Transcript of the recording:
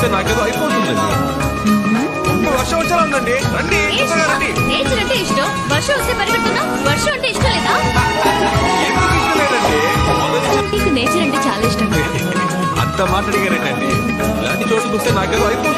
చూస్తే నాకేదో అయిపోతుందండి. వర్షం వచ్చేలా ఉందండి, రండి త్వరగా రండి. నేచర్ అంటే ఇష్టం, వర్షం వస్తే పరిగెడుతున్నా. వర్షం అంటే ఇష్టం లేదా? ఎందుకు ఇష్టం లేదండి? నీకు నేచర్ అంటే చాలా ఇష్టం. అంత మాట అడిగారండి. ఇలాంటి చోటు చూస్తే నాకేదో అయిపోతుంది.